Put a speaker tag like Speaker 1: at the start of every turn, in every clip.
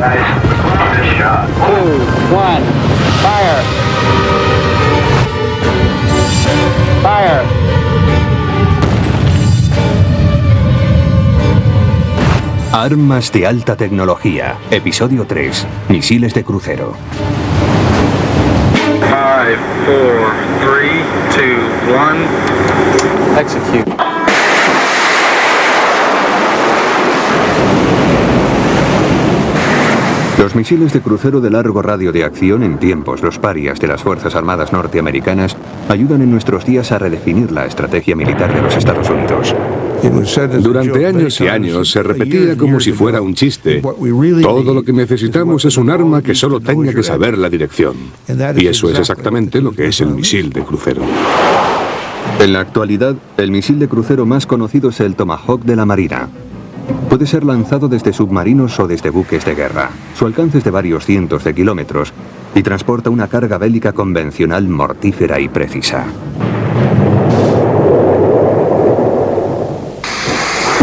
Speaker 1: 2, 1, fire. Fire.
Speaker 2: Armas de alta tecnología. Episodio 3. Misiles de crucero.
Speaker 3: 5, 4, 3, 2, 1.
Speaker 1: Execute.
Speaker 2: Los misiles de crucero de largo radio de acción, en tiempos los parias de las Fuerzas Armadas norteamericanas, ayudan en nuestros días a redefinir la estrategia militar de los Estados Unidos.
Speaker 4: Durante años y años se repetía como si fuera un chiste. Todo lo que necesitamos es un arma que solo tenga que saber la dirección. Y eso es exactamente lo que es el misil de crucero.
Speaker 2: En la actualidad, el misil de crucero más conocido es el Tomahawk de la Marina. Puede ser lanzado desde submarinos o desde buques de guerra. Su alcance es de varios cientos de kilómetros y transporta una carga bélica convencional mortífera y precisa.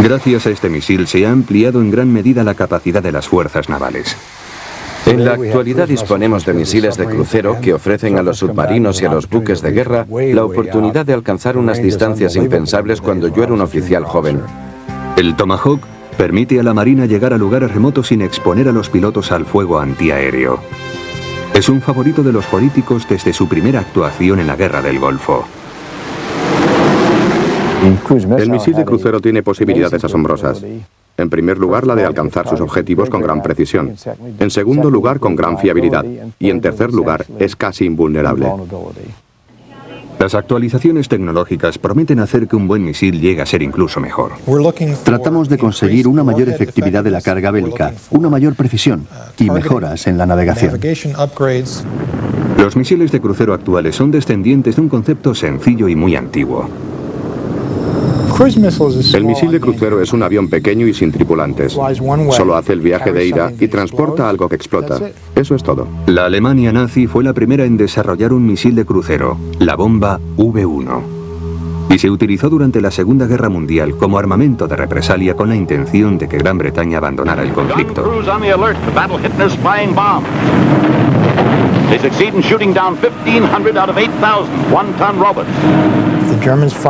Speaker 2: Gracias a este misil se ha ampliado en gran medida la capacidad de las fuerzas navales.
Speaker 5: En la actualidad disponemos de misiles de crucero que ofrecen a los submarinos y a los buques de guerra la oportunidad de alcanzar unas distancias impensables cuando yo era un oficial joven.
Speaker 2: El Tomahawk permite a la Marina llegar a lugares remotos sin exponer a los pilotos al fuego antiaéreo. Es un favorito de los políticos desde su primera actuación en la Guerra del Golfo.
Speaker 6: El misil de crucero tiene posibilidades asombrosas. En primer lugar, la de alcanzar sus objetivos con gran precisión. En segundo lugar, con gran fiabilidad. Y en tercer lugar, es casi invulnerable.
Speaker 2: Las actualizaciones tecnológicas prometen hacer que un buen misil llegue a ser incluso mejor.
Speaker 7: Tratamos de conseguir una mayor efectividad de la carga bélica, una mayor precisión y mejoras en la navegación.
Speaker 2: Los misiles de crucero actuales son descendientes de un concepto sencillo y muy antiguo.
Speaker 6: El misil de crucero es un avión pequeño y sin tripulantes. Solo hace el viaje de ida y transporta algo que explota. Eso es todo.
Speaker 2: La Alemania nazi fue la primera en desarrollar un misil de crucero, la bomba V1. Y se utilizó durante la Segunda Guerra Mundial como armamento de represalia con la intención de que Gran Bretaña abandonara el conflicto.
Speaker 8: They succeed in shooting down 1,500 out of 8,000 one-ton robots.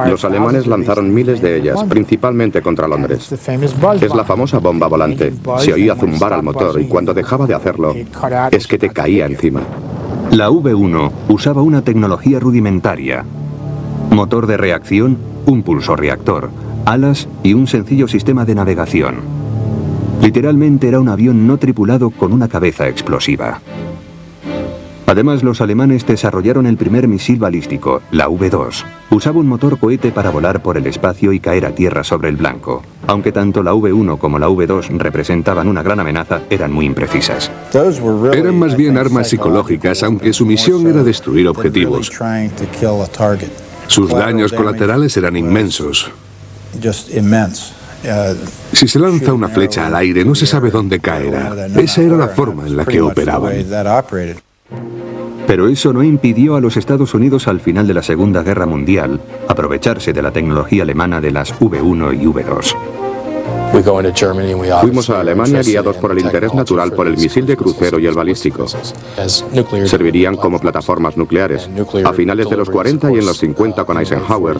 Speaker 6: Los alemanes lanzaron miles de ellas, principalmente contra Londres. Es la famosa bomba volante. Se oía zumbar al motor y cuando dejaba de hacerlo, es que te caía encima.
Speaker 2: La V1 usaba una tecnología rudimentaria. Motor de reacción, un pulsorreactor, alas y un sencillo sistema de navegación. Literalmente era un avión no tripulado con una cabeza explosiva. Además, los alemanes desarrollaron el primer misil balístico, la V2. Usaba un motor cohete para volar por el espacio y caer a tierra sobre el blanco. Aunque tanto la V1 como la V2 representaban una gran amenaza, eran muy imprecisas.
Speaker 4: Eran más bien armas psicológicas, aunque su misión era destruir objetivos. Sus daños colaterales eran inmensos. Si se lanza una flecha al aire, no se sabe dónde caerá. Esa era la forma en la que operaban.
Speaker 2: Pero eso no impidió a los Estados Unidos al final de la Segunda Guerra Mundial aprovecharse de la tecnología alemana de las V1 y V2.
Speaker 6: Fuimos a Alemania guiados por el interés natural por el misil de crucero y el balístico. Servirían como plataformas nucleares. A finales de los 40 y en los 50 con Eisenhower,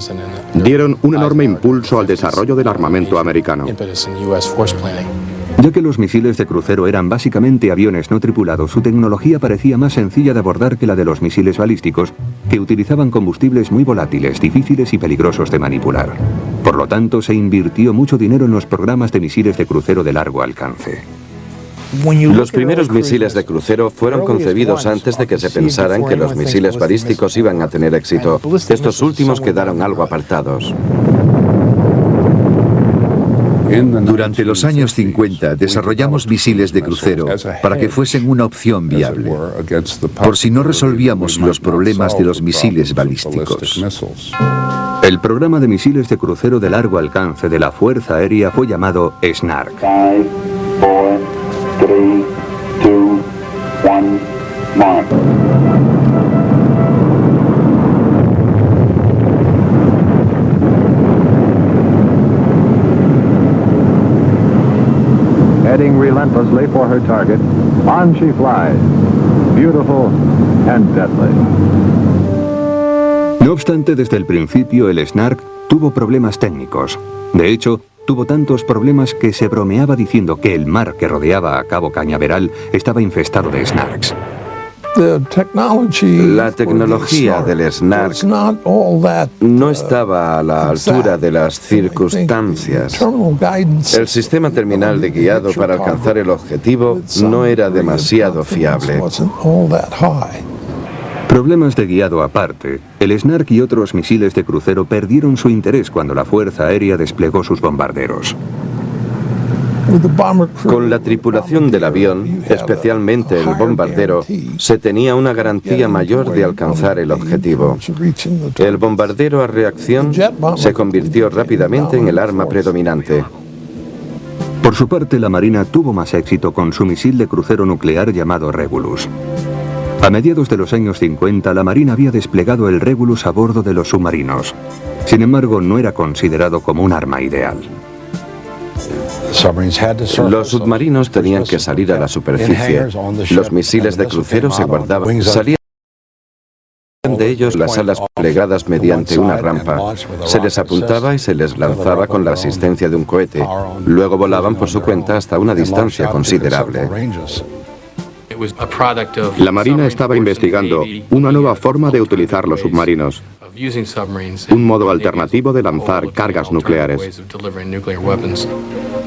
Speaker 6: dieron un enorme impulso al desarrollo del armamento americano.
Speaker 2: Ya que los misiles de crucero eran básicamente aviones no tripulados, su tecnología parecía más sencilla de abordar que la de los misiles balísticos, que utilizaban combustibles muy volátiles, difíciles y peligrosos de manipular. Por lo tanto, se invirtió mucho dinero en los programas de misiles de crucero de largo alcance.
Speaker 5: Los primeros misiles de crucero fueron concebidos antes de que se pensaran que los misiles balísticos iban a tener éxito. Estos últimos quedaron algo apartados.
Speaker 9: Durante los años 50 desarrollamos misiles de crucero para que fuesen una opción viable, por si no resolvíamos los problemas de los misiles balísticos.
Speaker 2: El programa de misiles de crucero de largo alcance de la Fuerza Aérea fue llamado SNARC.
Speaker 10: 5, 4, 3, 2, 1, mark.
Speaker 11: Heading relentlessly for her target, on she flies, beautiful and deadly.
Speaker 2: No obstante, desde el principio el Snark tuvo problemas técnicos. De hecho, tuvo tantos problemas que se bromeaba diciendo que el mar que rodeaba a Cabo Cañaveral estaba infestado de Snarks.
Speaker 5: La tecnología del Snark no estaba a la altura de las circunstancias. El sistema terminal de guiado para alcanzar el objetivo no era demasiado fiable.
Speaker 2: Problemas de guiado aparte, el Snark y otros misiles de crucero perdieron su interés cuando la Fuerza Aérea desplegó sus bombarderos.
Speaker 5: Con la tripulación del avión, especialmente el bombardero, se tenía una garantía mayor de alcanzar el objetivo. El bombardero a reacción se convirtió rápidamente en el arma predominante.
Speaker 2: Por su parte, la Marina tuvo más éxito con su misil de crucero nuclear llamado Regulus. A mediados de los años 50, la Marina había desplegado el Regulus a bordo de los submarinos. Sin embargo, no era considerado como un arma ideal.
Speaker 5: Los submarinos tenían que salir a la superficie. Los misiles de crucero se guardaban. Salían de ellos las alas plegadas mediante una rampa. Se les apuntaba y se les lanzaba con la asistencia de un cohete. Luego volaban por su cuenta hasta una distancia considerable.
Speaker 6: La Marina estaba investigando una nueva forma de utilizar los submarinos, un modo alternativo de lanzar cargas nucleares.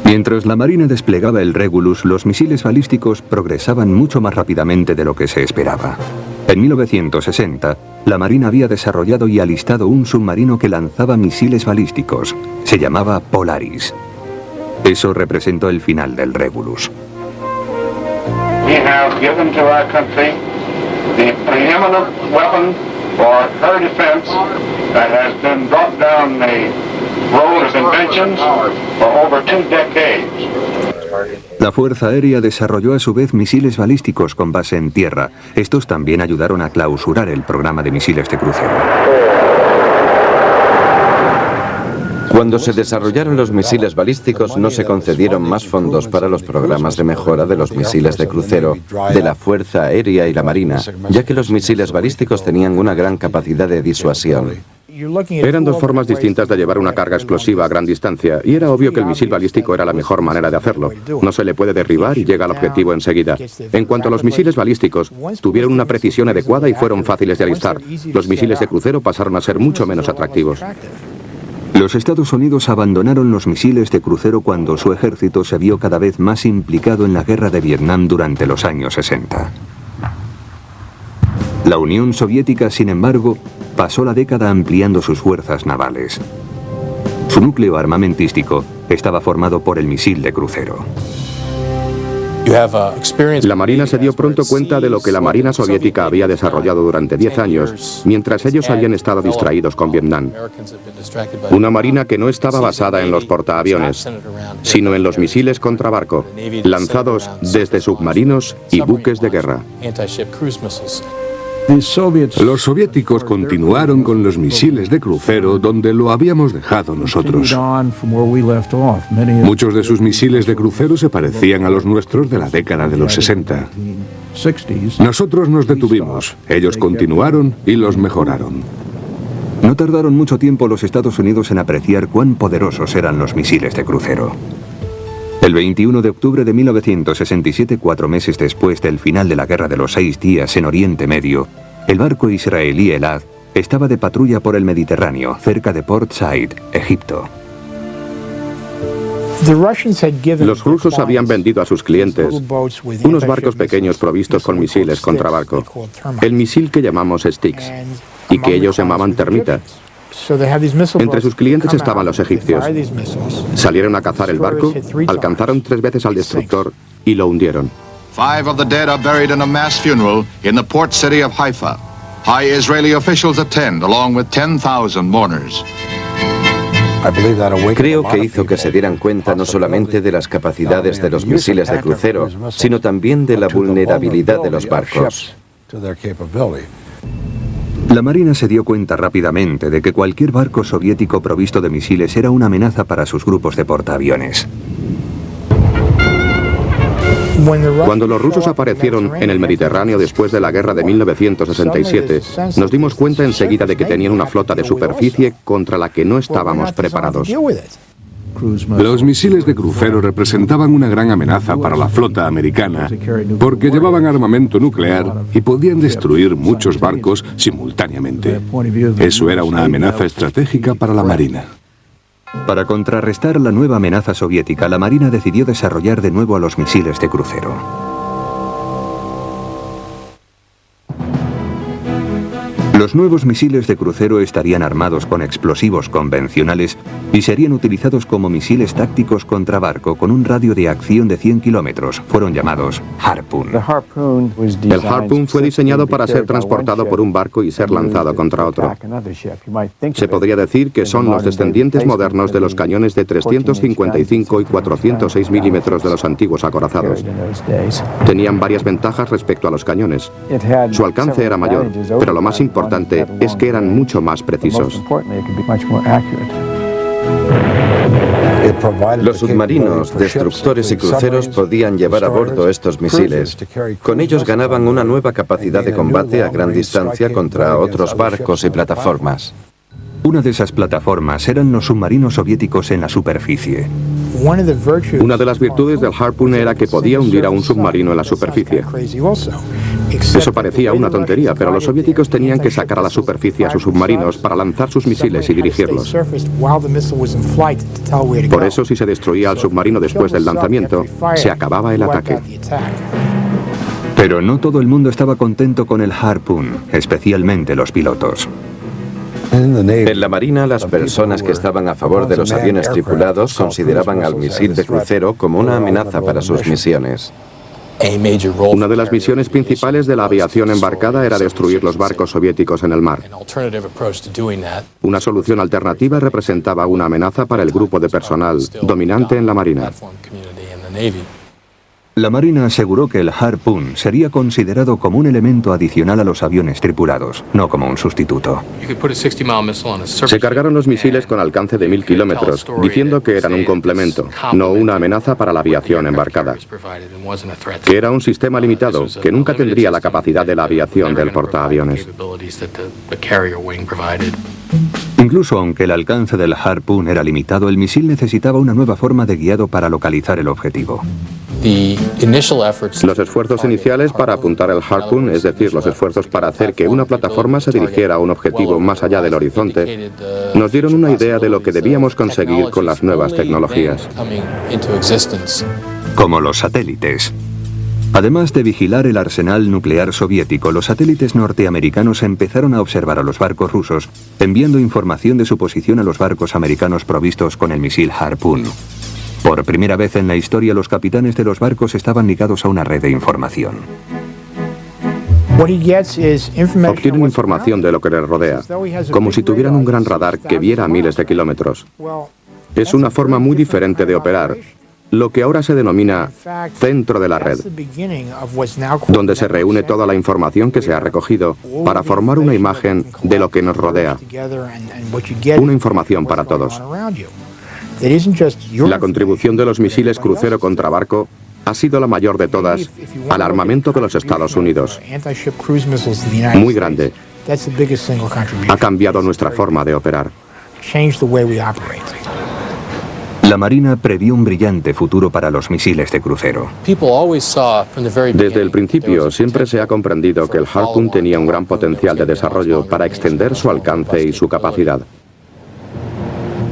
Speaker 2: Mientras la Marina desplegaba el Regulus, los misiles balísticos progresaban mucho más rápidamente de lo que se esperaba. En 1960, la Marina había desarrollado y alistado un submarino que lanzaba misiles balísticos. Se llamaba Polaris. Eso representó el final del Regulus.
Speaker 10: We have given to our country the preeminent weapon for her defense that has been brought down the road of inventions for over 2 decades.
Speaker 2: La Fuerza Aérea desarrolló a su vez misiles balísticos con base en tierra. Estos también ayudaron a clausurar el programa de misiles de crucero.
Speaker 5: Cuando se desarrollaron los misiles balísticos, no se concedieron más fondos para los programas de mejora de los misiles de crucero de la Fuerza Aérea y la Marina, ya que los misiles balísticos tenían una gran capacidad de disuasión.
Speaker 6: Eran dos formas distintas de llevar una carga explosiva a gran distancia, y era obvio que el misil balístico era la mejor manera de hacerlo. No se le puede derribar y llega al objetivo enseguida. En cuanto a los misiles balísticos, tuvieron una precisión adecuada y fueron fáciles de alistar. Los misiles de crucero pasaron a ser mucho menos atractivos.
Speaker 2: Los Estados Unidos abandonaron los misiles de crucero cuando su ejército se vio cada vez más implicado en la guerra de Vietnam durante los años 60. La Unión Soviética, sin embargo, pasó la década ampliando sus fuerzas navales. Su núcleo armamentístico estaba formado por el misil de crucero.
Speaker 6: La Marina se dio pronto cuenta de lo que la Marina soviética había desarrollado durante 10 años, mientras ellos habían estado distraídos con Vietnam. Una Marina que no estaba basada en los portaaviones, sino en los misiles contra barco, lanzados desde submarinos y buques de guerra.
Speaker 4: Los soviéticos continuaron con los misiles de crucero donde lo habíamos dejado nosotros. Muchos de sus misiles de crucero se parecían a los nuestros de la década de los 60. Nosotros nos detuvimos, ellos continuaron y los mejoraron.
Speaker 2: No tardaron mucho tiempo los Estados Unidos en apreciar cuán poderosos eran los misiles de crucero. El 21 de octubre de 1967, 4 meses después del final de la Guerra de los 6 días en Oriente Medio, el barco israelí Elad estaba de patrulla por el Mediterráneo, cerca de Port Said, Egipto.
Speaker 6: Los rusos habían vendido a sus clientes unos barcos pequeños provistos con misiles contra barco, el misil que llamamos Styx, y que ellos llamaban termita. Entre sus clientes estaban los egipcios. Salieron a cazar el barco, alcanzaron 3 veces al destructor y lo hundieron.
Speaker 12: 5 of the dead are buried in a mass funeral in the port city of Haifa. High Israeli officials attend along with 10,000 mourners.
Speaker 5: Creo que hizo que se dieran cuenta no solamente de las capacidades de los misiles de crucero, sino también de la vulnerabilidad de los barcos.
Speaker 2: La Marina se dio cuenta rápidamente de que cualquier barco soviético provisto de misiles era una amenaza para sus grupos de portaaviones.
Speaker 6: Cuando los rusos aparecieron en el Mediterráneo después de la guerra de 1967, nos dimos cuenta enseguida de que tenían una flota de superficie contra la que no estábamos preparados.
Speaker 4: Los misiles de crucero representaban una gran amenaza para la flota americana porque llevaban armamento nuclear y podían destruir muchos barcos simultáneamente. Eso era una amenaza estratégica para la Marina.
Speaker 2: Para contrarrestar la nueva amenaza soviética, la Marina decidió desarrollar de nuevo a los misiles de crucero. Los nuevos misiles de crucero estarían armados con explosivos convencionales y serían utilizados como misiles tácticos contra barco con un radio de acción de 100 kilómetros. Fueron llamados Harpoon.
Speaker 6: El Harpoon fue diseñado para ser transportado por un barco y ser lanzado contra otro. Se podría decir que son los descendientes modernos de los cañones de 355 y 406 milímetros de los antiguos acorazados. Tenían varias ventajas respecto a los cañones. Su alcance era mayor, pero lo más importante es que eran mucho más precisos.
Speaker 5: Los submarinos, destructores y cruceros podían llevar a bordo estos misiles. Con ellos ganaban una nueva capacidad de combate a gran distancia contra otros barcos y plataformas.
Speaker 2: Una de esas plataformas eran los submarinos soviéticos en la superficie.
Speaker 6: Una de las virtudes del Harpoon era que podía hundir a un submarino en la superficie. Eso parecía una tontería, pero los soviéticos tenían que sacar a la superficie a sus submarinos para lanzar sus misiles y dirigirlos. Por eso, si se destruía al submarino después del lanzamiento, se acababa el ataque.
Speaker 2: Pero no todo el mundo estaba contento con el Harpoon, especialmente los pilotos.
Speaker 5: En la Marina, las personas que estaban a favor de los aviones tripulados consideraban al misil de crucero como una amenaza para sus misiones.
Speaker 6: Una de las misiones principales de la aviación embarcada era destruir los barcos soviéticos en el mar. Una solución alternativa representaba una amenaza para el grupo de personal dominante en la Marina.
Speaker 2: La Marina aseguró que el Harpoon sería considerado como un elemento adicional a los aviones tripulados, no como un sustituto.
Speaker 6: Se cargaron los misiles con alcance de 1000 kilómetros, diciendo que eran un complemento, no una amenaza para la aviación embarcada. Que era un sistema limitado, que nunca tendría la capacidad de la aviación del portaaviones.
Speaker 2: Incluso aunque el alcance del Harpoon era limitado, el misil necesitaba una nueva forma de guiado para localizar el objetivo.
Speaker 6: Los esfuerzos iniciales para apuntar el Harpoon, es decir, los esfuerzos para hacer que una plataforma se dirigiera a un objetivo más allá del horizonte, nos dieron una idea de lo que debíamos conseguir con las nuevas tecnologías.
Speaker 2: Como los satélites. Además de vigilar el arsenal nuclear soviético, los satélites norteamericanos empezaron a observar a los barcos rusos, enviando información de su posición a los barcos americanos provistos con el misil Harpoon. Por primera vez en la historia, los capitanes de los barcos estaban ligados a una red de información.
Speaker 6: Obtienen información de lo que les rodea, como si tuvieran un gran radar que viera a miles de kilómetros. Es una forma muy diferente de operar, lo que ahora se denomina centro de la red, donde se reúne toda la información que se ha recogido para formar una imagen de lo que nos rodea, una información para todos. La contribución de los misiles crucero contra barco ha sido la mayor de todas al armamento de los Estados Unidos. Muy grande. Ha cambiado nuestra forma de operar.
Speaker 2: La Marina previó un brillante futuro para los misiles de crucero.
Speaker 6: Desde el principio siempre se ha comprendido que el Harpoon tenía un gran potencial de desarrollo para extender su alcance y su capacidad.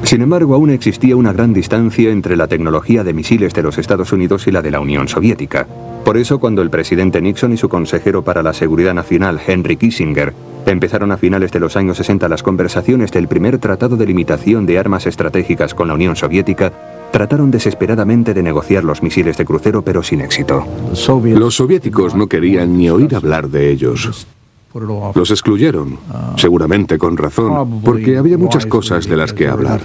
Speaker 2: Sin embargo, aún existía una gran distancia entre la tecnología de misiles de los Estados Unidos y la de la Unión Soviética. Por eso, cuando el presidente Nixon y su consejero para la Seguridad Nacional, Henry Kissinger, empezaron a finales de los años 60 las conversaciones del primer tratado de limitación de armas estratégicas con la Unión Soviética, trataron desesperadamente de negociar los misiles de crucero, pero sin éxito.
Speaker 4: Los soviéticos no querían ni oír hablar de ellos. Los excluyeron, seguramente con razón, porque había muchas cosas de las que hablar.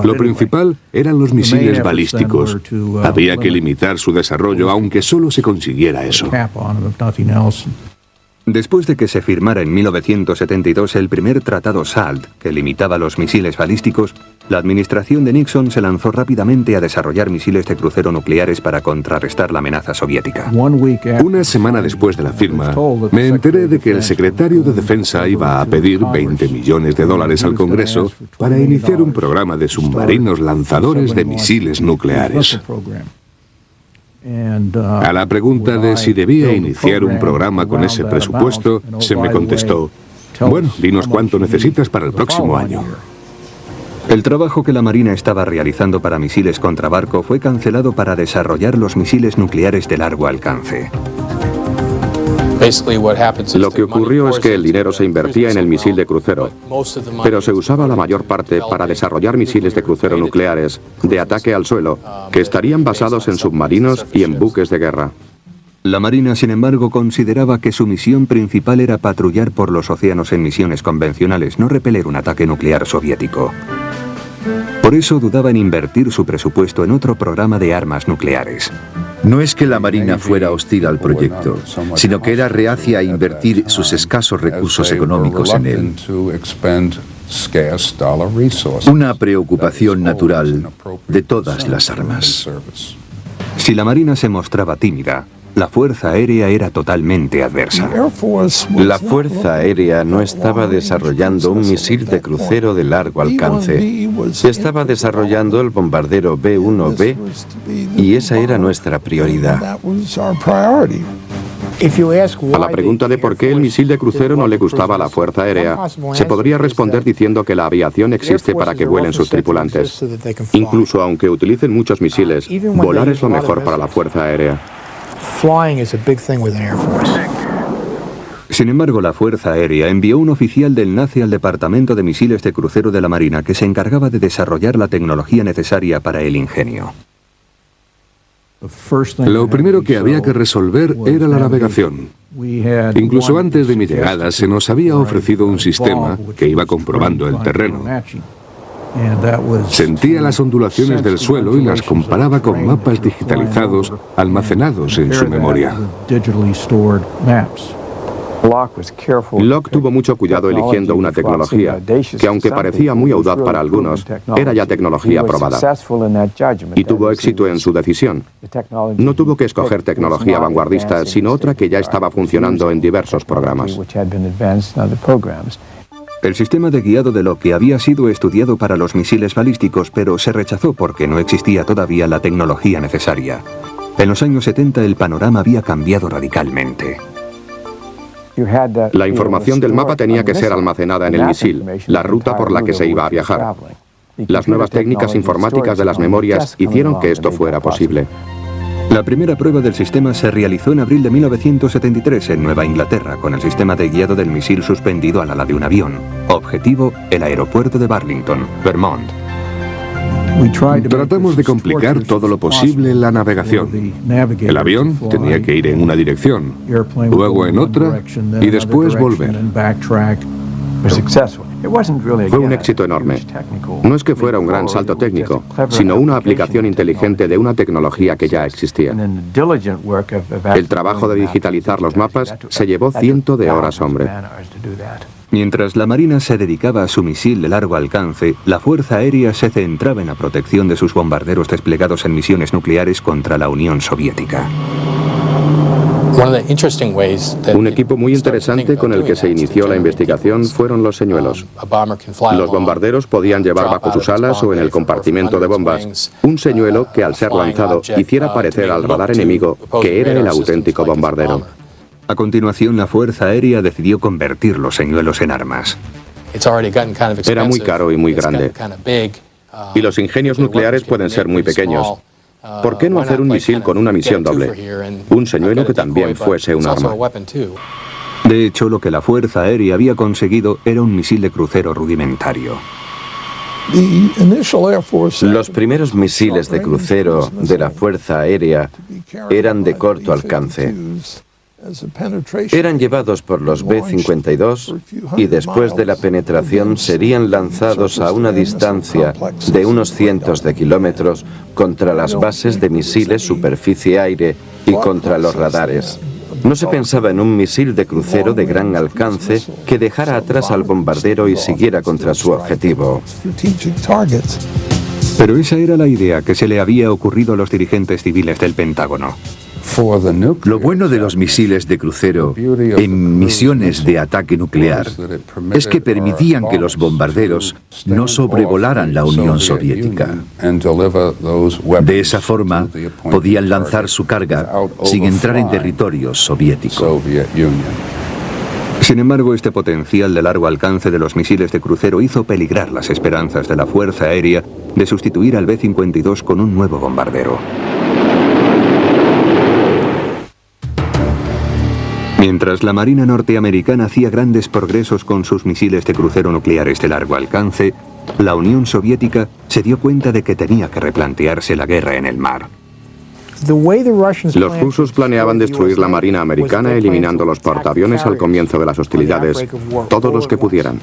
Speaker 4: Lo principal eran los misiles balísticos. Había que limitar su desarrollo, aunque solo se consiguiera eso.
Speaker 2: Después de que se firmara en 1972 el primer tratado SALT, que limitaba los misiles balísticos, la administración de Nixon se lanzó rápidamente a desarrollar misiles de crucero nucleares para contrarrestar la amenaza soviética.
Speaker 4: Una semana después de la firma, me enteré de que el secretario de Defensa iba a pedir $20 millones al Congreso para iniciar un programa de submarinos lanzadores de misiles nucleares. A la pregunta de si debía iniciar un programa con ese presupuesto, se me contestó: bueno, dinos cuánto necesitas para el próximo año.
Speaker 2: El trabajo que la Marina estaba realizando para misiles contra barco fue cancelado para desarrollar los misiles nucleares de largo alcance.
Speaker 6: Lo que ocurrió es que el dinero se invertía en el misil de crucero, pero se usaba la mayor parte para desarrollar misiles de crucero nucleares de ataque al suelo, que estarían basados en submarinos y en buques de guerra.
Speaker 2: La Marina, sin embargo, consideraba que su misión principal era patrullar por los océanos en misiones convencionales, no repeler un ataque nuclear soviético. Por eso dudaba en invertir su presupuesto en otro programa de armas nucleares.
Speaker 9: No es que la Marina fuera hostil al proyecto, sino que era reacia a invertir sus escasos recursos económicos en él. Una preocupación natural de todas las armas.
Speaker 2: Si la Marina se mostraba tímida, la Fuerza Aérea era totalmente adversa.
Speaker 5: La Fuerza Aérea no estaba desarrollando un misil de crucero de largo alcance. Estaba desarrollando el bombardero B-1B y esa era nuestra prioridad.
Speaker 6: A la pregunta de por qué el misil de crucero no le gustaba a la Fuerza Aérea, se podría responder diciendo que la aviación existe para que vuelen sus tripulantes. Incluso aunque utilicen muchos misiles, volar es lo mejor para la Fuerza Aérea.
Speaker 2: Sin embargo, la Fuerza Aérea envió un oficial del NACE al Departamento de Misiles de Crucero de la Marina que se encargaba de desarrollar la tecnología necesaria para el ingenio.
Speaker 4: Lo primero que había que resolver era la navegación. Incluso antes de mi llegada se nos había ofrecido un sistema que iba comprobando el terreno. Sentía las ondulaciones del suelo y las comparaba con mapas digitalizados almacenados en su memoria.
Speaker 6: Locke tuvo mucho cuidado eligiendo una tecnología que, aunque parecía muy audaz para algunos, era ya tecnología probada. Y tuvo éxito en su decisión. No tuvo que escoger tecnología vanguardista, sino otra que ya estaba funcionando en diversos programas.
Speaker 2: El sistema de guiado de Locke había sido estudiado para los misiles balísticos, pero se rechazó porque no existía todavía la tecnología necesaria. En los años 70 el panorama había cambiado radicalmente.
Speaker 6: La información del mapa tenía que ser almacenada en el misil, la ruta por la que se iba a viajar. Las nuevas técnicas informáticas de las memorias hicieron que esto fuera posible.
Speaker 2: La primera prueba del sistema se realizó en abril de 1973 en Nueva Inglaterra con el sistema de guiado del misil suspendido al ala de un avión. Objetivo, el aeropuerto de Burlington, Vermont.
Speaker 4: Tratamos de complicar todo lo posible la navegación. El avión tenía que ir en una dirección, luego en otra y después volver.
Speaker 6: Fue un éxito enorme. No es que fuera un gran salto técnico, sino una aplicación inteligente de una tecnología que ya existía. El trabajo de digitalizar los mapas se llevó cientos de horas hombre.
Speaker 2: Mientras la Marina se dedicaba a su misil de largo alcance, la Fuerza Aérea se centraba en la protección de sus bombarderos desplegados en misiones nucleares contra la Unión Soviética.
Speaker 6: Un equipo muy interesante con el que se inició la investigación fueron los señuelos. Los bombarderos podían llevar bajo sus alas o en el compartimento de bombas un señuelo que, al ser lanzado, hiciera parecer al radar enemigo que era el auténtico bombardero.
Speaker 2: A continuación, la Fuerza Aérea decidió convertir los señuelos en armas.
Speaker 6: Era muy caro y muy grande. Y los ingenios nucleares pueden ser muy pequeños. ¿Por qué no hacer un misil con una misión doble? Un señuelo que también fuese un arma.
Speaker 2: De hecho, lo que la Fuerza Aérea había conseguido era un misil de crucero rudimentario.
Speaker 5: Los primeros misiles de crucero de la Fuerza Aérea eran de corto alcance. Eran llevados por los B-52 y después de la penetración serían lanzados a una distancia de unos cientos de kilómetros contra las bases de misiles superficie-aire y contra los radares. No se pensaba en un misil de crucero de gran alcance que dejara atrás al bombardero y siguiera contra su objetivo.
Speaker 2: Pero esa era la idea que se le había ocurrido a los dirigentes civiles del Pentágono.
Speaker 9: Lo bueno de los misiles de crucero en misiones de ataque nuclear es que permitían que los bombarderos no sobrevolaran la Unión Soviética. De esa forma, podían lanzar su carga sin entrar en territorio soviético.
Speaker 2: Sin embargo, este potencial de largo alcance de los misiles de crucero hizo peligrar las esperanzas de la Fuerza Aérea de sustituir al B-52 con un nuevo bombardero. Mientras la Marina norteamericana hacía grandes progresos con sus misiles de crucero nucleares de largo alcance, la Unión Soviética se dio cuenta de que tenía que replantearse la guerra en el mar.
Speaker 6: Los rusos planeaban destruir la Marina americana eliminando los portaaviones al comienzo de las hostilidades, todos los que pudieran.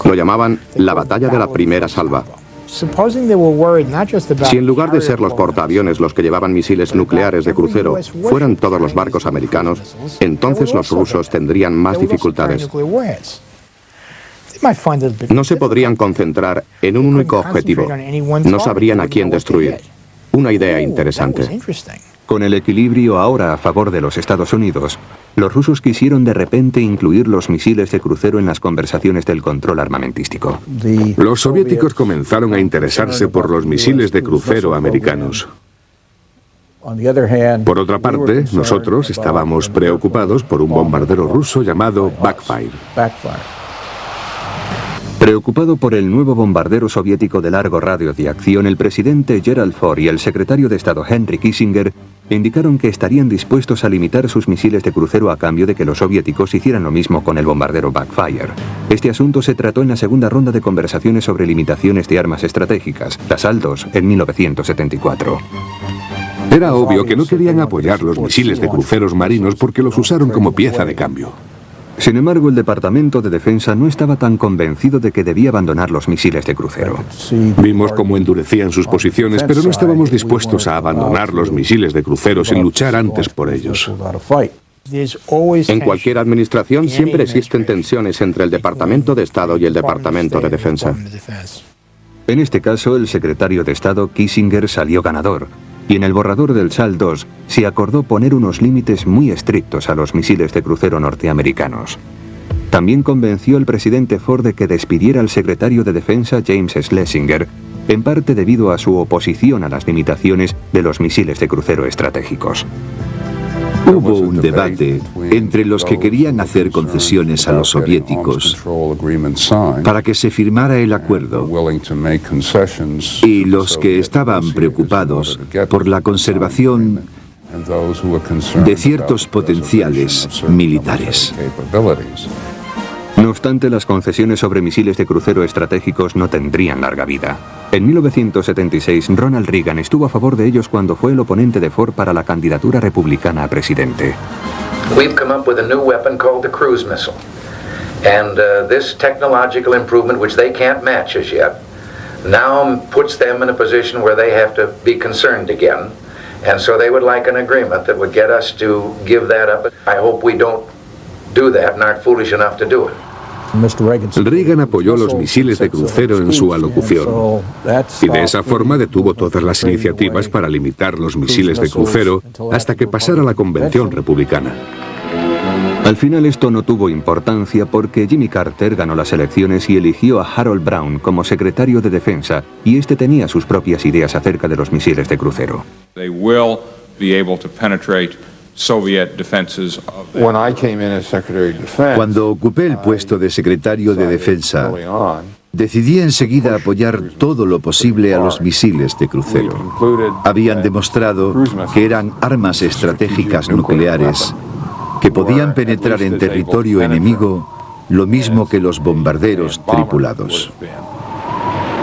Speaker 6: Lo llamaban la batalla de la primera salva. Si en lugar de ser los portaaviones los que llevaban misiles nucleares de crucero fueran todos los barcos americanos, entonces los rusos tendrían más dificultades. No se podrían concentrar en un único objetivo. No sabrían a quién destruir. Una idea interesante.
Speaker 2: Con el equilibrio ahora a favor de los Estados Unidos, los rusos quisieron de repente incluir los misiles de crucero en las conversaciones del control armamentístico.
Speaker 4: Los soviéticos comenzaron a interesarse por los misiles de crucero americanos. Por otra parte, nosotros estábamos preocupados por un bombardero ruso llamado Backfire.
Speaker 2: Preocupado por el nuevo bombardero soviético de largo radio de acción, el presidente Gerald Ford y el secretario de Estado Henry Kissinger indicaron que estarían dispuestos a limitar sus misiles de crucero a cambio de que los soviéticos hicieran lo mismo con el bombardero Backfire. Este asunto se trató en la segunda ronda de conversaciones sobre limitaciones de armas estratégicas, la SALT-2, en 1974.
Speaker 4: Era obvio que no querían apoyar los misiles de cruceros marinos porque los usaron como pieza de cambio.
Speaker 2: Sin embargo, el Departamento de Defensa no estaba tan convencido de que debía abandonar los misiles de crucero.
Speaker 4: Vimos cómo endurecían sus posiciones, pero no estábamos dispuestos a abandonar los misiles de crucero sin luchar antes por ellos.
Speaker 6: En cualquier administración siempre existen tensiones entre el Departamento de Estado y el Departamento de Defensa.
Speaker 2: En este caso, el secretario de Estado Kissinger salió ganador, y en el borrador del SALT-2 se acordó poner unos límites muy estrictos a los misiles de crucero norteamericanos. También convenció al presidente Ford de que despidiera al secretario de Defensa James Schlesinger, en parte debido a su oposición a las limitaciones de los misiles de crucero estratégicos.
Speaker 9: Hubo un debate entre los que querían hacer concesiones a los soviéticos para que se firmara el acuerdo y los que estaban preocupados por la conservación de ciertos potenciales militares.
Speaker 2: No obstante, las concesiones sobre misiles de crucero estratégicos no tendrían larga vida. En 1976, Ronald Reagan estuvo a favor de ellos cuando fue el oponente de Ford para la candidatura republicana a presidente.
Speaker 13: We've come up with a new weapon called the cruise missile. And this technological improvement, which they can't match as yet, now puts them in a position where they have to be concerned again. And so they would like an agreement that would get us to give that up. I hope we don't do that and aren't foolish enough to do it.
Speaker 4: Reagan apoyó los misiles de crucero en su alocución y de esa forma detuvo todas las iniciativas para limitar los misiles de crucero hasta que pasara la convención republicana.
Speaker 2: Al final esto no tuvo importancia porque Jimmy Carter ganó las elecciones y eligió a Harold Brown como secretario de Defensa, y este tenía sus propias ideas acerca de los misiles de crucero.
Speaker 14: They will be able to penetrate Soviet defenses of the...
Speaker 9: Cuando ocupé el puesto de secretario de Defensa, decidí enseguida apoyar todo lo posible a los misiles de crucero. Habían demostrado que eran armas estratégicas nucleares que podían penetrar en territorio enemigo lo mismo que los bombarderos tripulados.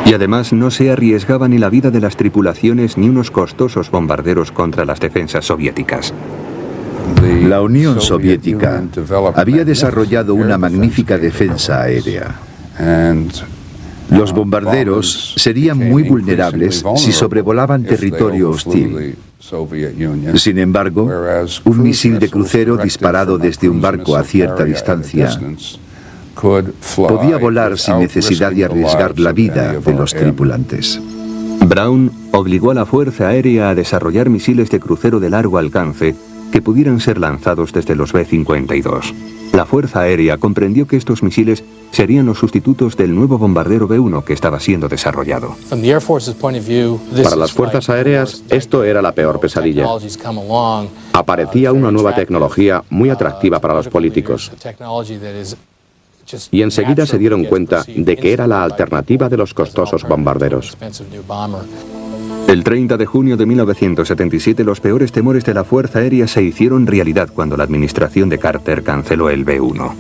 Speaker 2: Y además no se arriesgaba ni la vida de las tripulaciones ni unos costosos bombarderos contra las defensas soviéticas.
Speaker 9: La Unión Soviética había desarrollado una magnífica defensa aérea. Los bombarderos serían muy vulnerables si sobrevolaban territorio hostil. Sin embargo, un misil de crucero disparado desde un barco a cierta distancia podía volar sin necesidad de arriesgar la vida de los tripulantes.
Speaker 2: Brown obligó a la Fuerza Aérea a desarrollar misiles de crucero de largo alcance que pudieran ser lanzados desde los B-52. La Fuerza Aérea comprendió que estos misiles serían los sustitutos del nuevo bombardero B-1 que estaba siendo desarrollado.
Speaker 6: Para las fuerzas aéreas, esto era la peor pesadilla. Aparecía una nueva tecnología muy atractiva para los políticos. Y enseguida se dieron cuenta de que era la alternativa de los costosos bombarderos.
Speaker 2: El 30 de junio de 1977, los peores temores de la Fuerza Aérea se hicieron realidad cuando la administración de Carter canceló el B-1.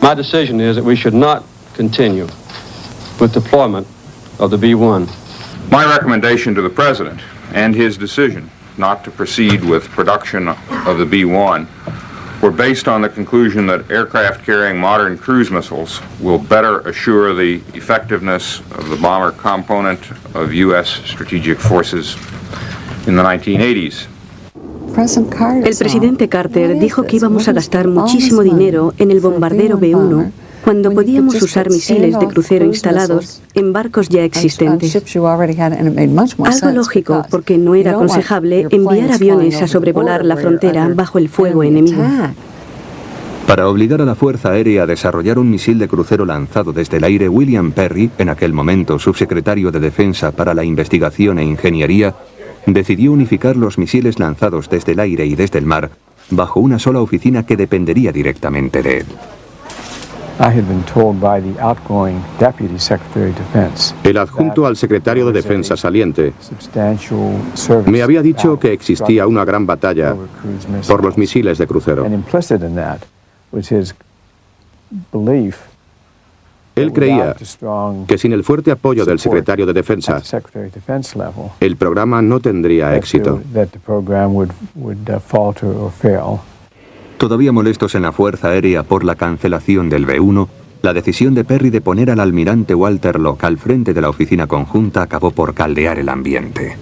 Speaker 15: My decision is that we should not continue with deployment of the B-1.
Speaker 14: My recommendation to the President and his decision not to proceed with production of the B-1 were based on the conclusion that aircraft carrying modern cruise missiles will better assure the effectiveness of the bomber component of U.S. strategic forces in the 1980s.
Speaker 16: El presidente Carter dijo que íbamos a gastar muchísimo dinero en el bombardero B-1 cuando podíamos usar misiles de crucero instalados en barcos ya existentes. Algo lógico, porque no era aconsejable enviar aviones a sobrevolar la frontera bajo el fuego enemigo.
Speaker 2: Para obligar a la Fuerza Aérea a desarrollar un misil de crucero lanzado desde el aire, William Perry, en aquel momento subsecretario de Defensa para la Investigación e Ingeniería, decidió unificar los misiles lanzados desde el aire y desde el mar bajo una sola oficina que dependería directamente de él.
Speaker 6: El adjunto al secretario de Defensa saliente me había dicho que existía una gran batalla por los misiles de crucero. Él creía que sin el fuerte apoyo del secretario de Defensa, el programa no tendría éxito.
Speaker 2: Todavía molestos en la Fuerza Aérea por la cancelación del B-1, la decisión de Perry de poner al almirante Walter Locke al frente de la oficina conjunta acabó por caldear el ambiente.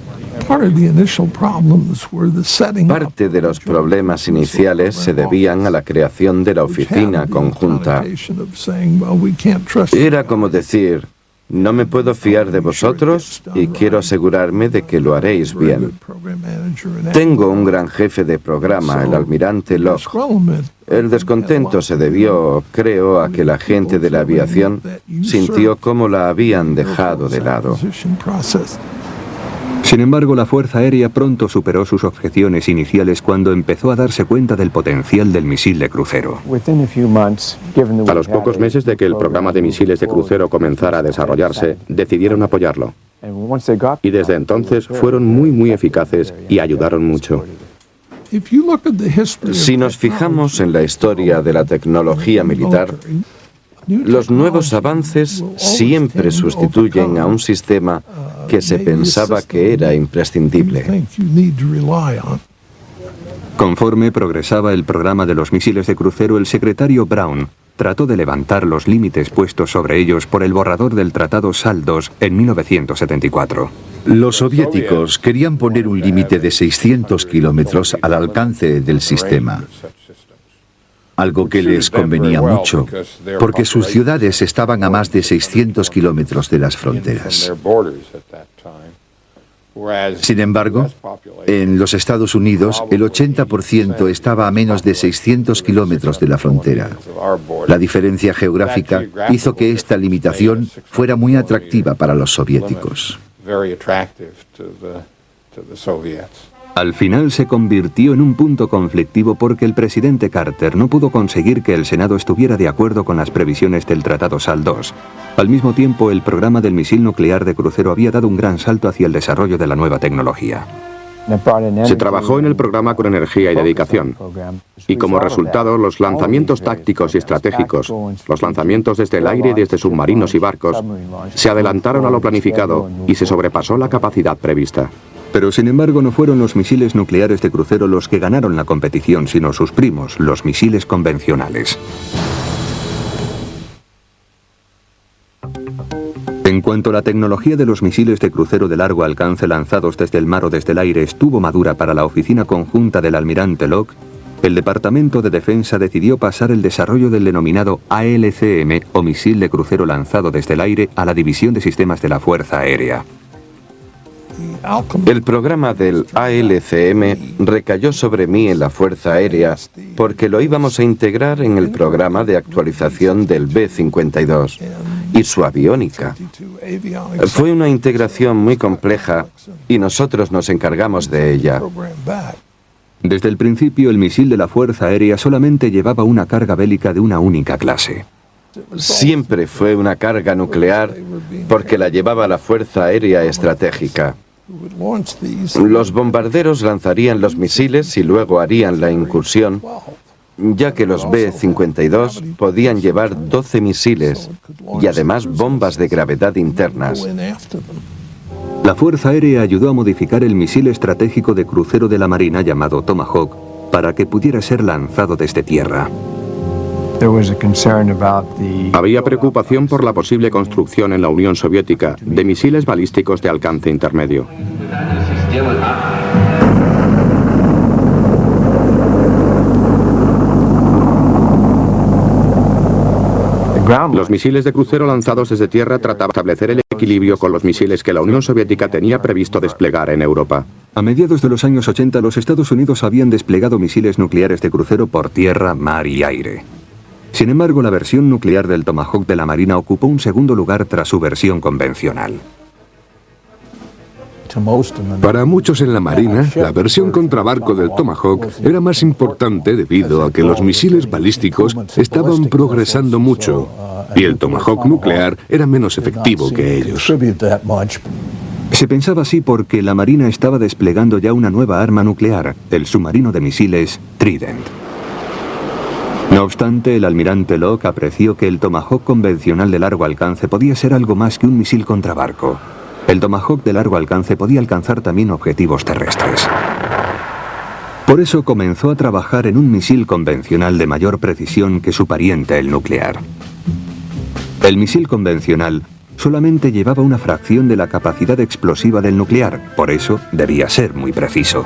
Speaker 5: Parte de los problemas iniciales se debían a la creación de la oficina conjunta. Era como decir, no me puedo fiar de vosotros y quiero asegurarme de que lo haréis bien. Tengo un gran jefe de programa, el almirante Locke. El descontento se debió, creo, a que la gente de la aviación sintió cómo la habían dejado de lado.
Speaker 2: Sin embargo, la Fuerza Aérea pronto superó sus objeciones iniciales cuando empezó a darse cuenta del potencial del misil de crucero.
Speaker 6: A los pocos meses de que el programa de misiles de crucero comenzara a desarrollarse, decidieron apoyarlo. Y desde entonces fueron muy eficaces y ayudaron mucho.
Speaker 5: Si nos fijamos en la historia de la tecnología militar, los nuevos avances siempre sustituyen a un sistema que se pensaba que era imprescindible.
Speaker 2: Conforme progresaba el programa de los misiles de crucero, el secretario Brown trató de levantar los límites puestos sobre ellos por el borrador del Tratado SALT II en 1974.
Speaker 9: Los soviéticos querían poner un límite de 600 kilómetros al alcance del sistema. Algo que les convenía mucho, porque sus ciudades estaban a más de 600 kilómetros de las fronteras. Sin embargo, en los Estados Unidos, el 80% estaba a menos de 600 kilómetros de la frontera. La diferencia geográfica hizo que esta limitación fuera muy atractiva para los soviéticos.
Speaker 2: Al final se convirtió en un punto conflictivo porque el presidente Carter no pudo conseguir que el Senado estuviera de acuerdo con las previsiones del Tratado SALT II. Al mismo tiempo, el programa del misil nuclear de crucero había dado un gran salto hacia el desarrollo de la nueva tecnología.
Speaker 6: Se trabajó en el programa con energía y dedicación. Y como resultado, los lanzamientos tácticos y estratégicos, los lanzamientos desde el aire y desde submarinos y barcos, se adelantaron a lo planificado y se sobrepasó la capacidad prevista.
Speaker 2: Pero sin embargo no fueron los misiles nucleares de crucero los que ganaron la competición, sino sus primos, los misiles convencionales. En cuanto la tecnología de los misiles de crucero de largo alcance lanzados desde el mar o desde el aire estuvo madura para la oficina conjunta del almirante Locke, el Departamento de Defensa decidió pasar el desarrollo del denominado ALCM, o misil de crucero lanzado desde el aire, a la División de Sistemas de la Fuerza Aérea.
Speaker 5: El programa del ALCM recayó sobre mí en la Fuerza Aérea porque lo íbamos a integrar en el programa de actualización del B-52 y su aviónica. Fue una integración muy compleja y nosotros nos encargamos de ella.
Speaker 2: Desde el principio, el misil de la Fuerza Aérea solamente llevaba una carga bélica de una única clase.
Speaker 5: Siempre fue una carga nuclear porque la llevaba la Fuerza Aérea Estratégica. Los bombarderos lanzarían los misiles y luego harían la incursión, ya que los B-52 podían llevar 12 misiles y además bombas de gravedad internas.
Speaker 2: La Fuerza Aérea ayudó a modificar el misil estratégico de crucero de la Marina llamado Tomahawk para que pudiera ser lanzado desde tierra.
Speaker 6: Había preocupación por la posible construcción en la Unión Soviética de misiles balísticos de alcance intermedio. Los misiles de crucero lanzados desde tierra trataban de establecer el equilibrio con los misiles que la Unión Soviética tenía previsto desplegar en Europa.
Speaker 2: A mediados de los años 80, los Estados Unidos habían desplegado misiles nucleares de crucero por tierra, mar y aire. Sin embargo, la versión nuclear del Tomahawk de la Marina ocupó un segundo lugar tras su versión convencional.
Speaker 4: Para muchos en la Marina, la versión contrabarco del Tomahawk era más importante debido a que los misiles balísticos estaban progresando mucho y el Tomahawk nuclear era menos efectivo que ellos.
Speaker 2: Se pensaba así porque la Marina estaba desplegando ya una nueva arma nuclear, el submarino de misiles Trident. No obstante, el almirante Locke apreció que el Tomahawk convencional de largo alcance podía ser algo más que un misil contrabarco. El Tomahawk de largo alcance podía alcanzar también objetivos terrestres. Por eso comenzó a trabajar en un misil convencional de mayor precisión que su pariente, el nuclear. El misil convencional solamente llevaba una fracción de la capacidad explosiva del nuclear, por eso debía ser muy preciso.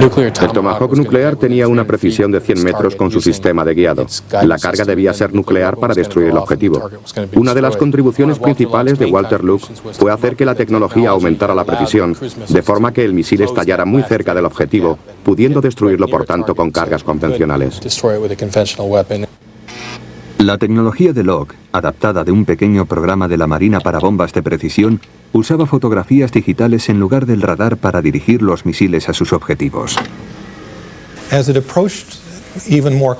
Speaker 6: El Tomahawk nuclear tenía una precisión de 100 metros con su sistema de guiado. La carga debía ser nuclear para destruir el objetivo. Una de las contribuciones principales de Walter Locke fue hacer que la tecnología aumentara la precisión, de forma que el misil estallara muy cerca del objetivo, pudiendo destruirlo por tanto con cargas convencionales.
Speaker 2: La tecnología de Locke, adaptada de un pequeño programa de la Marina para bombas de precisión, usaba fotografías digitales en lugar del radar para dirigir los misiles a sus objetivos.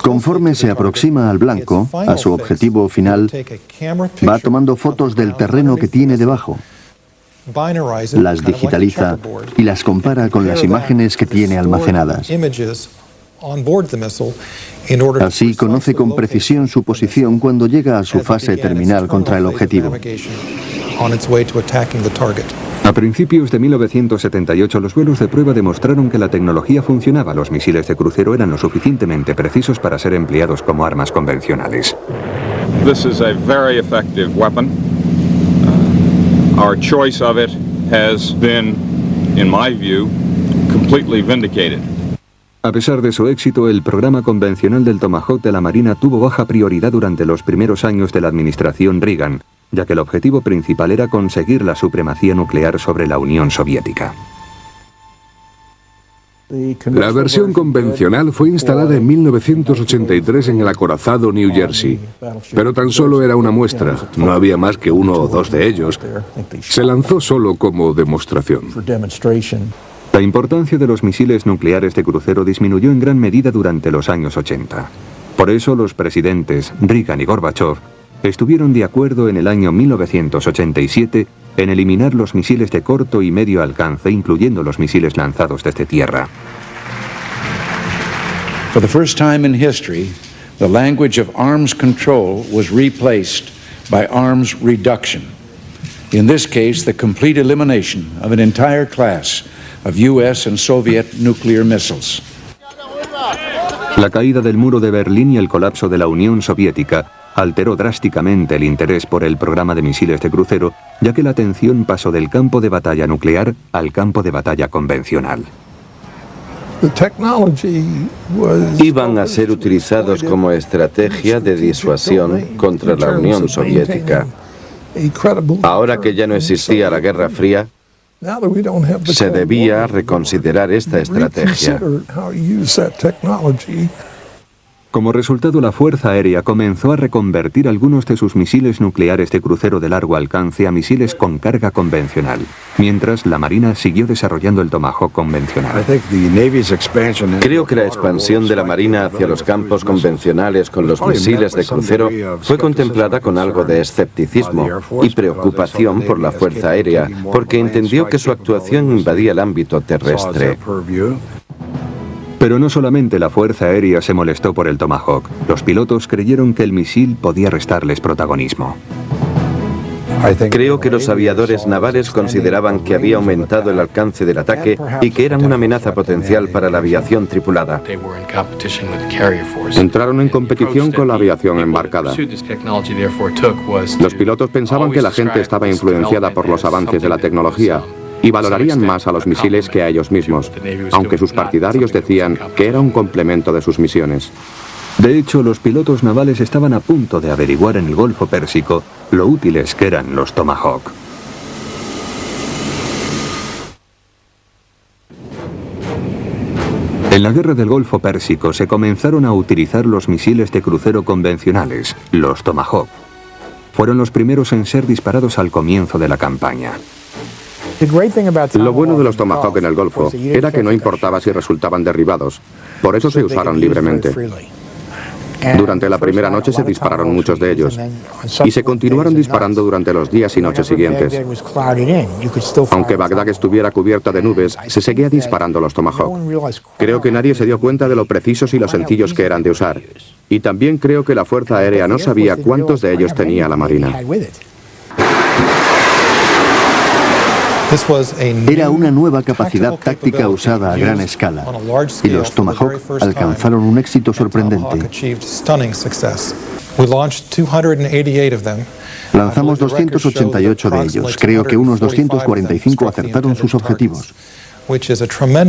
Speaker 7: Conforme se aproxima al blanco, a su objetivo final, va tomando fotos del terreno que tiene debajo. Las digitaliza y las compara con las imágenes que tiene almacenadas. Así conoce con precisión su posición cuando llega a su fase terminal contra el objetivo.
Speaker 2: A principios de 1978, los vuelos de prueba demostraron que la tecnología funcionaba. Los misiles de crucero eran lo suficientemente precisos para ser empleados como armas convencionales.
Speaker 14: This is a very effective weapon. Our choice of it has been, in my view, completely vindicated.
Speaker 2: A pesar de su éxito, el programa convencional del Tomahawk de la Marina tuvo baja prioridad durante los primeros años de la administración Reagan, ya que el objetivo principal era conseguir la supremacía nuclear sobre la Unión Soviética.
Speaker 4: La versión convencional fue instalada en 1983 en el acorazado New Jersey, pero tan solo era una muestra, no había más que uno o dos de ellos. Se lanzó solo como demostración.
Speaker 2: La importancia de los misiles nucleares de crucero disminuyó en gran medida durante los años 80. Por eso los presidentes Reagan y Gorbachev estuvieron de acuerdo en el año 1987 en eliminar los misiles de corto y medio alcance, incluyendo los misiles lanzados desde tierra.
Speaker 17: For the first time in history, the language of arms control was replaced by arms reduction. In this case, the complete elimination of an entire class of US and Soviet nuclear missiles.
Speaker 2: La caída del muro de Berlín y el colapso de la Unión Soviética alteró drásticamente el interés por el programa de misiles de crucero, ya que la atención pasó del campo de batalla nuclear al campo de batalla convencional.
Speaker 5: Iban a ser utilizados como estrategia de disuasión contra la Unión Soviética. Ahora que ya no existía la Guerra Fría, se debía reconsiderar esta estrategia.
Speaker 2: Como resultado, la Fuerza Aérea comenzó a reconvertir algunos de sus misiles nucleares de crucero de largo alcance a misiles con carga convencional, mientras la Marina siguió desarrollando el Tomahawk convencional.
Speaker 5: Creo que la expansión de la Marina hacia los campos convencionales con los misiles de crucero fue contemplada con algo de escepticismo y preocupación por la Fuerza Aérea, porque entendió que su actuación invadía el ámbito terrestre.
Speaker 2: Pero no solamente la Fuerza Aérea se molestó por el Tomahawk, los pilotos creyeron que el misil podía restarles protagonismo.
Speaker 5: Creo que los aviadores navales consideraban que había aumentado el alcance del ataque y que eran una amenaza potencial para la aviación tripulada.
Speaker 6: Entraron en competición con la aviación embarcada. Los pilotos pensaban que la gente estaba influenciada por los avances de la tecnología y valorarían más a los misiles que a ellos mismos, aunque sus partidarios decían que era un complemento de sus misiones.
Speaker 2: De hecho, los pilotos navales estaban a punto de averiguar en el Golfo Pérsico lo útiles que eran los Tomahawk. En la Guerra del Golfo Pérsico se comenzaron a utilizar los misiles de crucero convencionales, los Tomahawk. Fueron los primeros en ser disparados al comienzo de la campaña.
Speaker 6: Lo bueno de los Tomahawk en el Golfo era que no importaba si resultaban derribados, por eso se usaron libremente. Durante la primera noche se dispararon muchos de ellos y se continuaron disparando durante los días y noches siguientes. Aunque Bagdad estuviera cubierta de nubes, se seguía disparando los Tomahawk. Creo que nadie se dio cuenta de lo precisos y lo sencillos que eran de usar. Y también creo que la Fuerza Aérea no sabía cuántos de ellos tenía la Marina.
Speaker 7: Era una nueva capacidad táctica usada a gran escala, y los Tomahawk alcanzaron un éxito sorprendente. Lanzamos 288 de ellos. Creo que unos 245 acertaron sus objetivos.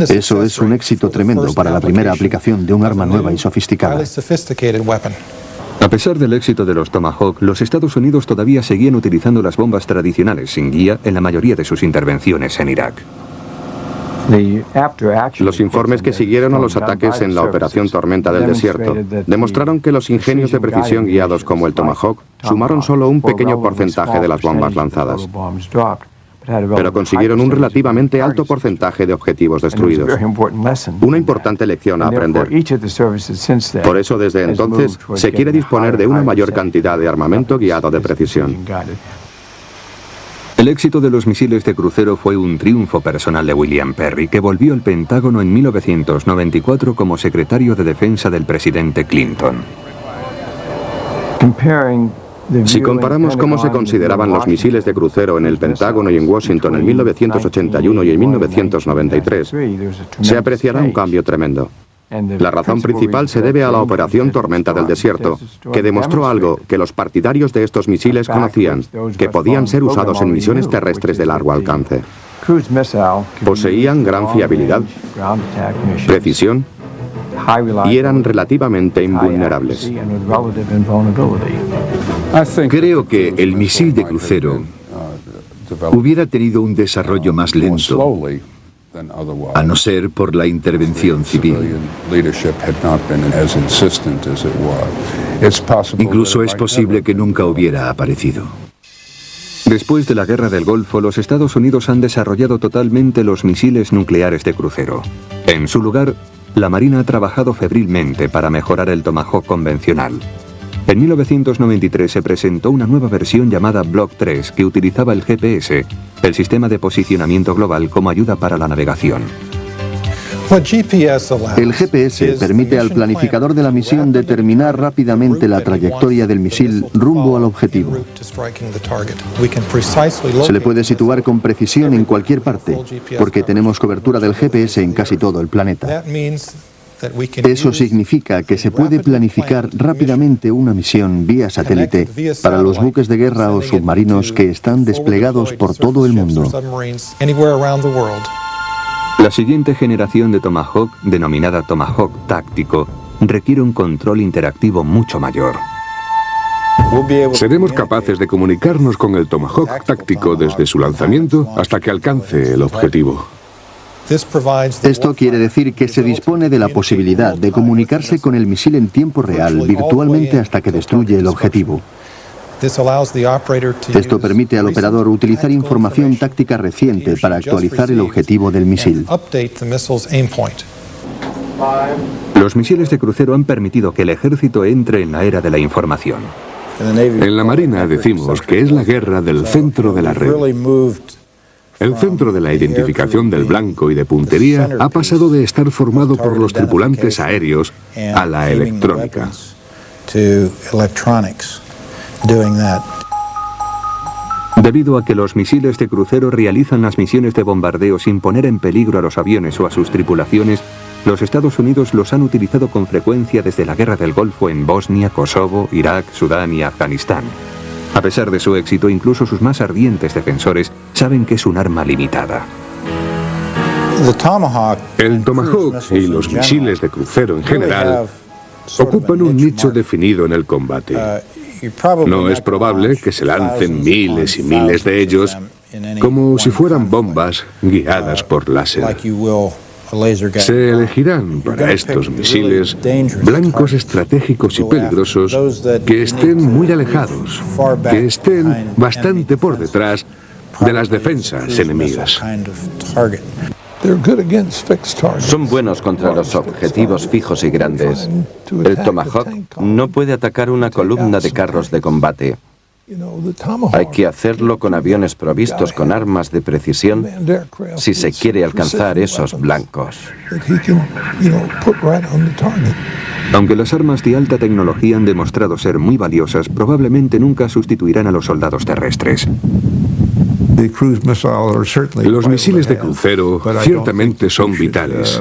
Speaker 7: Eso es un éxito tremendo para la primera aplicación de un arma nueva y sofisticada.
Speaker 2: A pesar del éxito de los Tomahawk, los Estados Unidos todavía seguían utilizando las bombas tradicionales sin guía en la mayoría de sus intervenciones en Irak.
Speaker 6: Los informes que siguieron a los ataques en la Operación Tormenta del Desierto demostraron que los ingenios de precisión guiados como el Tomahawk sumaron solo un pequeño porcentaje de las bombas lanzadas, pero consiguieron un relativamente alto porcentaje de objetivos destruidos. Una importante lección a aprender. Por eso, desde entonces, se quiere disponer de una mayor cantidad de armamento guiado de precisión.
Speaker 2: El éxito de los misiles de crucero fue un triunfo personal de William Perry, que volvió al Pentágono en 1994 como secretario de Defensa del presidente Clinton.
Speaker 6: Si comparamos cómo se consideraban los misiles de crucero en el Pentágono y en Washington en 1981 y en 1993, se apreciará un cambio tremendo. La razón principal se debe a la Operación Tormenta del Desierto, que demostró algo que los partidarios de estos misiles conocían, que podían ser usados en misiones terrestres de largo alcance. Poseían gran fiabilidad, precisión y eran relativamente invulnerables.
Speaker 9: Creo que el misil de crucero hubiera tenido un desarrollo más lento, a no ser por la intervención civil. Incluso es posible que nunca hubiera aparecido.
Speaker 2: Después de la Guerra del Golfo, los Estados Unidos han desarrollado totalmente los misiles nucleares de crucero. En su lugar, la Marina ha trabajado febrilmente para mejorar el Tomahawk convencional. En 1993 se presentó una nueva versión llamada Block 3 que utilizaba el GPS, el sistema de posicionamiento global, como ayuda para la navegación.
Speaker 7: El GPS permite al planificador de la misión determinar rápidamente la trayectoria del misil rumbo al objetivo. Se le puede situar con precisión en cualquier parte, porque tenemos cobertura del GPS en casi todo el planeta. Eso significa que se puede planificar rápidamente una misión vía satélite para los buques de guerra o submarinos que están desplegados por todo el mundo.
Speaker 2: La siguiente generación de Tomahawk, denominada Tomahawk táctico, requiere un control interactivo mucho mayor.
Speaker 4: Seremos capaces de comunicarnos con el Tomahawk táctico desde su lanzamiento hasta que alcance el objetivo.
Speaker 7: Esto quiere decir que se dispone de la posibilidad de comunicarse con el misil en tiempo real, virtualmente hasta que destruye el objetivo. Esto permite al operador utilizar información táctica reciente para actualizar el objetivo del misil.
Speaker 2: Los misiles de crucero han permitido que el ejército entre en la era de la información.
Speaker 4: En la Marina decimos que es la guerra del centro de la red. El centro de la identificación del blanco y de puntería ha pasado de estar formado por los tripulantes aéreos a la electrónica.
Speaker 2: Debido a que los misiles de crucero realizan las misiones de bombardeo sin poner en peligro a los aviones o a sus tripulaciones, los Estados Unidos los han utilizado con frecuencia desde la Guerra del Golfo en Bosnia, Kosovo, Irak, Sudán y Afganistán. A pesar de su éxito, incluso sus más ardientes defensores saben que es un arma limitada.
Speaker 4: El Tomahawk y los misiles de crucero en general ocupan un nicho definido en el combate. No es probable que se lancen miles y miles de ellos como si fueran bombas guiadas por láser. Se elegirán para estos misiles blancos estratégicos y peligrosos que estén muy alejados, que estén bastante por detrás de las defensas enemigas.
Speaker 5: Son buenos contra los objetivos fijos y grandes. El Tomahawk no puede atacar una columna de carros de combate. Hay que hacerlo con aviones provistos con armas de precisión si se quiere alcanzar esos blancos.
Speaker 2: Aunque las armas de alta tecnología han demostrado ser muy valiosas, probablemente nunca sustituirán a los soldados terrestres.
Speaker 4: Los misiles de crucero ciertamente son vitales,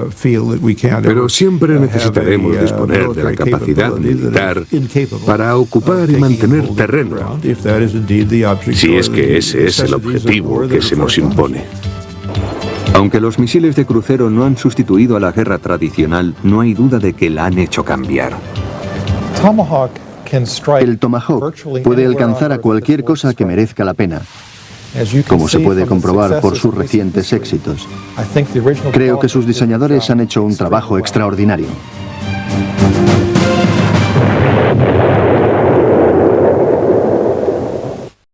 Speaker 4: pero siempre necesitaremos disponer de la capacidad militar para ocupar y mantener terreno, si es que ese es el objetivo que se nos impone.
Speaker 2: Aunque los misiles de crucero no han sustituido a la guerra tradicional, no hay duda de que la han hecho cambiar.
Speaker 7: El Tomahawk puede alcanzar a cualquier cosa que merezca la pena, como se puede comprobar por sus recientes éxitos. Creo que sus diseñadores han hecho un trabajo extraordinario.